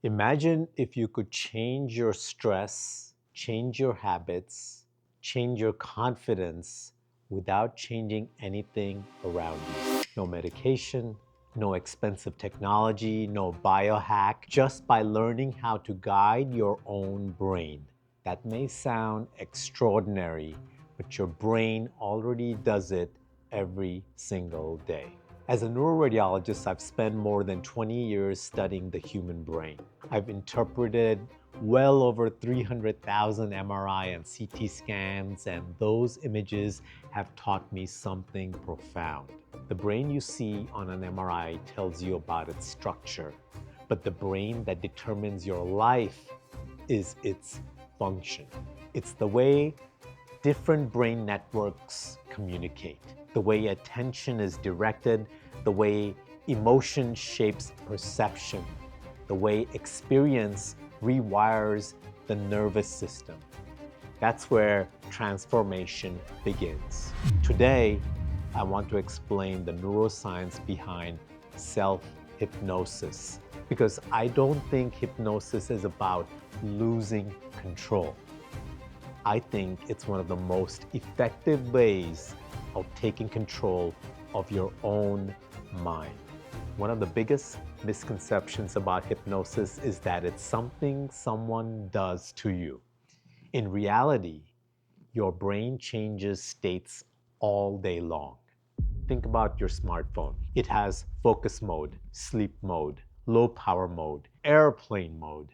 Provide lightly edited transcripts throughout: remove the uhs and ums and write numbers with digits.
Imagine if you could change your stress, change your habits, change your confidence without changing anything around you. No medication, no expensive technology, no biohack, just by learning how to guide your own brain. That may sound extraordinary, but your brain already does it every single day. As a neuroradiologist, I've spent more than 20 years studying the human brain. I've interpreted well over 300,000 MRI and CT scans, and those images have taught me something profound. The brain you see on an MRI tells you about its structure, but the brain that determines your life is its function. It's the way different brain networks communicate, the way attention is directed, the way emotion shapes perception, the way experience rewires the nervous system. That's where transformation begins. Today, I want to explain the neuroscience behind self-hypnosis, because I don't think hypnosis is about losing control. I think it's one of the most effective ways of taking control of your own mind. One of the biggest misconceptions about hypnosis is that it's something someone does to you. In reality, your brain changes states all day long. Think about your smartphone. It has focus mode, sleep mode, low power mode, airplane mode.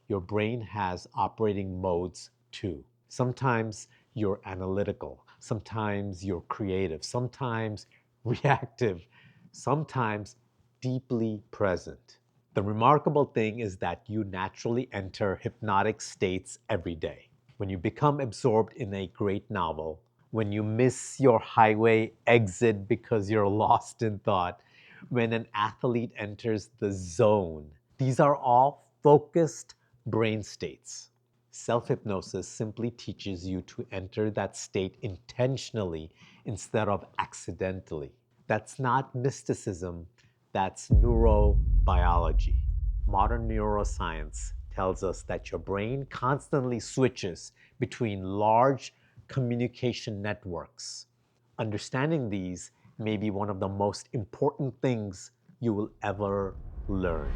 Your brain has operating modes too. Sometimes you're analytical, sometimes you're creative, sometimes reactive, sometimes deeply present. The remarkable thing is that you naturally enter hypnotic states every day. When you become absorbed in a great novel, when you miss your highway exit because you're lost in thought, when an athlete enters the zone, these are all focused brain states. Self-hypnosis simply teaches you to enter that state intentionally instead of accidentally. That's not mysticism, that's neurobiology. Modern neuroscience tells us that your brain constantly switches between large communication networks. Understanding these may be one of the most important things you will ever learn.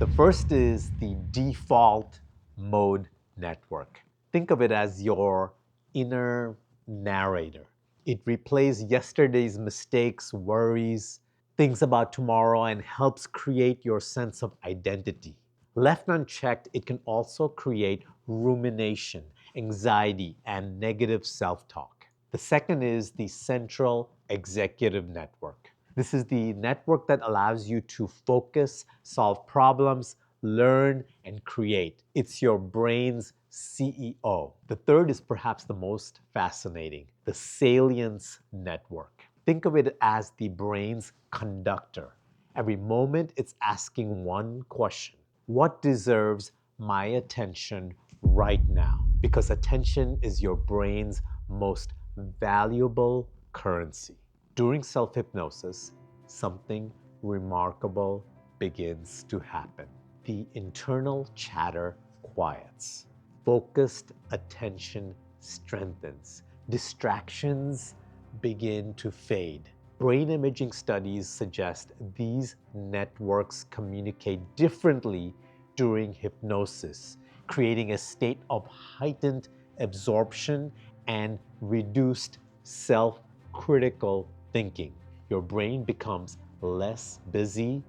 The first is the default mode network. Think of it as your inner narrator. It replays yesterday's mistakes, worries, things about tomorrow, and helps create your sense of identity. Left unchecked, it can also create rumination, anxiety, and negative self-talk. The second is the central executive network. This is the network that allows you to focus, solve problems, learn, and create. It's your brain's CEO. The third is perhaps the most fascinating, the salience network. Think of it as the brain's conductor. Every moment it's asking one question: what deserves my attention right now? Because attention is your brain's most valuable currency. During self-hypnosis, something remarkable begins to happen. The internal chatter quiets. Focused attention strengthens. Distractions begin to fade. Brain imaging studies suggest these networks communicate differently during hypnosis, creating a state of heightened absorption and reduced self-critical thinking. Your brain becomes less busy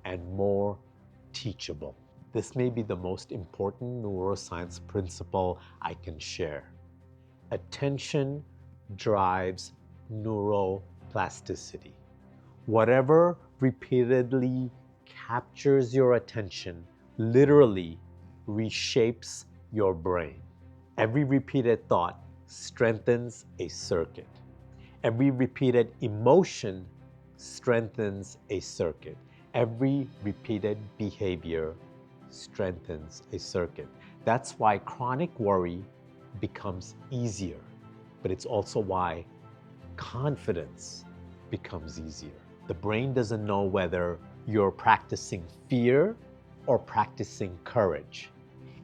and more teachable. This may be the most important neuroscience principle I can share. Attention drives neuroplasticity. Whatever repeatedly captures your attention literally reshapes your brain. Every repeated thought strengthens a circuit. Every repeated emotion strengthens a circuit. Every repeated behavior strengthens a circuit. That's why chronic worry becomes easier, but it's also why confidence becomes easier. The brain doesn't know whether you're practicing fear or practicing courage.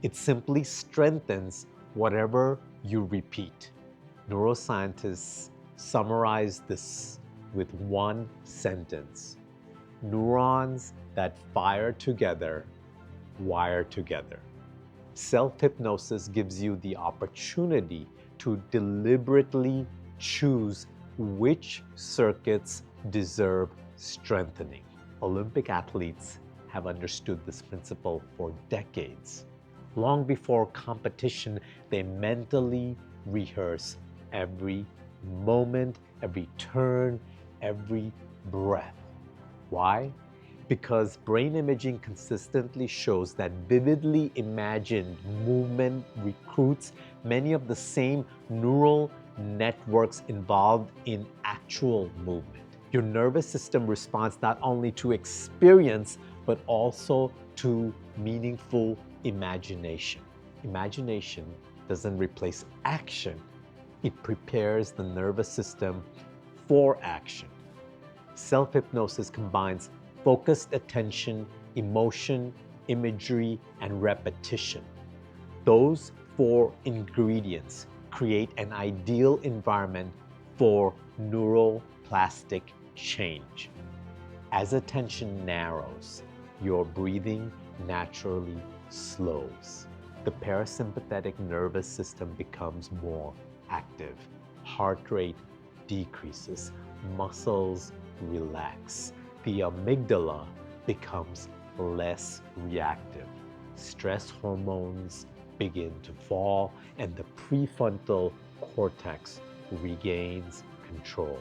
It simply strengthens whatever you repeat. Neuroscientists summarize this with one sentence: neurons that fire together, wire together. Self-hypnosis gives you the opportunity to deliberately choose which circuits deserve strengthening. Olympic athletes have understood this principle for decades. Long before competition, they mentally rehearse every moment, every turn, every breath. Why? Because brain imaging consistently shows that vividly imagined movement recruits many of the same neural networks involved in actual movement. Your nervous system responds not only to experience, but also to meaningful imagination. Imagination doesn't replace action, it prepares the nervous system for action. Self-hypnosis combines focused attention, emotion, imagery, and repetition. Those four ingredients create an ideal environment for neuroplastic change. As attention narrows, your breathing naturally slows. The parasympathetic nervous system becomes more active. Heart rate decreases, muscles relax. The amygdala becomes less reactive. Stress hormones begin to fall, and the prefrontal cortex regains control.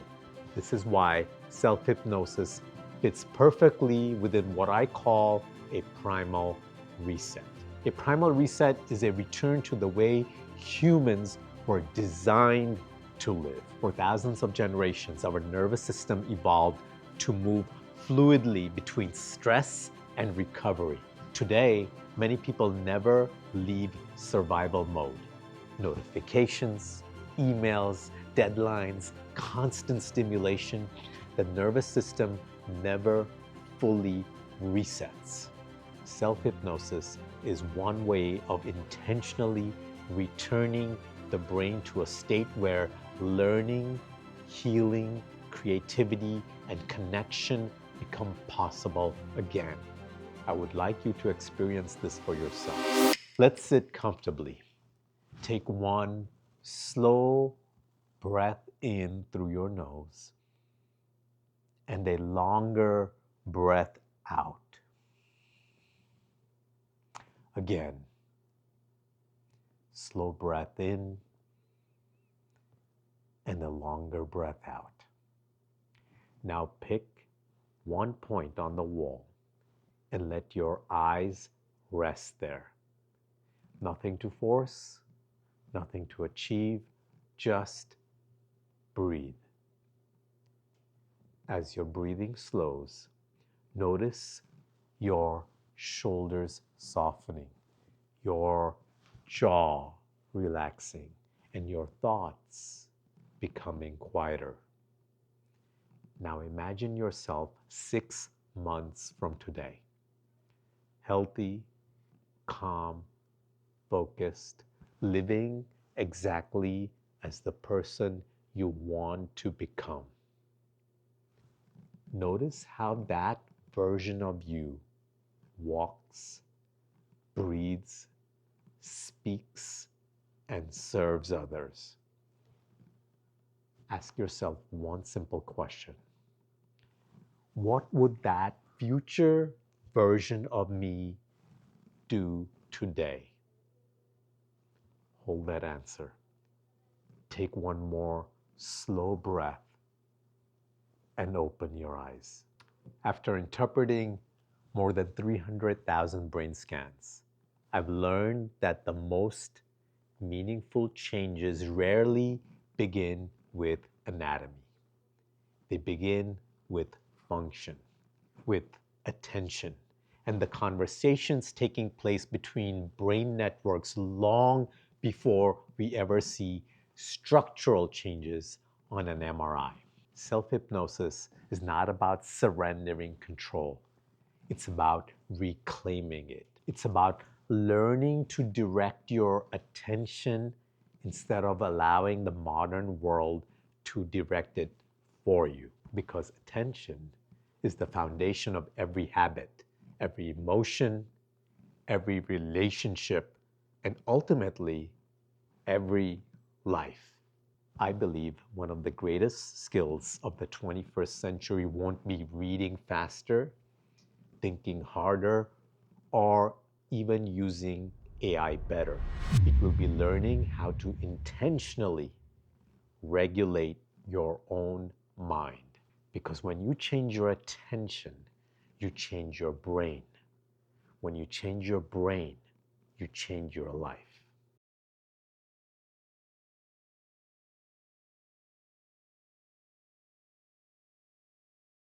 This is why self-hypnosis fits perfectly within what I call a primal reset. A primal reset is a return to the way humans were designed to live. For thousands of generations, our nervous system evolved to move fluidly between stress and recovery. Today, many people never leave survival mode. Notifications, emails, deadlines, constant stimulation, the nervous system never fully resets. Self-hypnosis is one way of intentionally returning the brain to a state where learning, healing, creativity, and connection become possible again. I would like you to experience this for yourself. Let's sit comfortably. Take one slow breath in through your nose and a longer breath out. Again, slow breath in and a longer breath out. Now pick one point on the wall and let your eyes rest there. Nothing to force, nothing to achieve, just breathe. As your breathing slows, notice your shoulders softening, your jaw relaxing, and your thoughts becoming quieter. Now imagine yourself 6 months from today. Healthy, calm, focused, living exactly as the person you want to become. Notice how that version of you walks, breathes, speaks, and serves others. Ask yourself one simple question. What would that future version of me do today? Hold that answer. Take one more slow breath and open your eyes. After interpreting more than 300,000 brain scans, I've learned that the most meaningful changes rarely begin with anatomy. They begin with function, with attention, and the conversations taking place between brain networks long before we ever see structural changes on an MRI. Self-hypnosis is not about surrendering control. It's about reclaiming it. It's about learning to direct your attention instead of allowing the modern world to direct it for you. Because attention is the foundation of every habit, every emotion, every relationship, and ultimately every life. I believe one of the greatest skills of the 21st century won't be reading faster, thinking harder, or even using AI better. It will be learning how to intentionally regulate your own mind. Because when you change your attention, you change your brain. When you change your brain, you change your life.